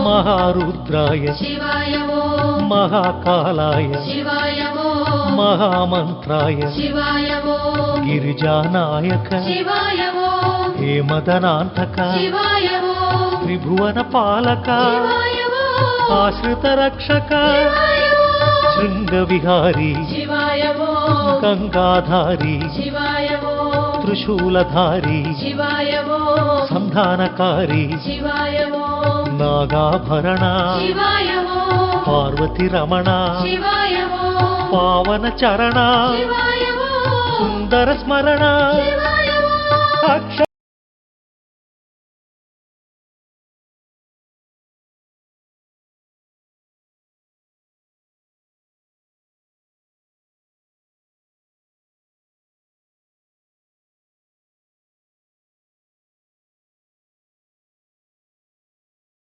महारुद्राय शिवाय वो महाकालाय शिवाय वो महामंत्राय शिवाय वो गिरिजानायक शिवाय वो हेमदनांतक शिवाय वो त्रिभुवन पालक शिवाय वो आश्रित रक्षक शिवाय वो शृंगविहारी शिवाय वो गंगाधारी शिवाय वो त्रिशूलधारी शिवाय वो संधानकारी शिवाय वो नागाभरण शिवाय वो पार्वती रमण शिवाय वो पावन चरण शिवाय वो सुंदर स्मरण शिवाय वो अक्ष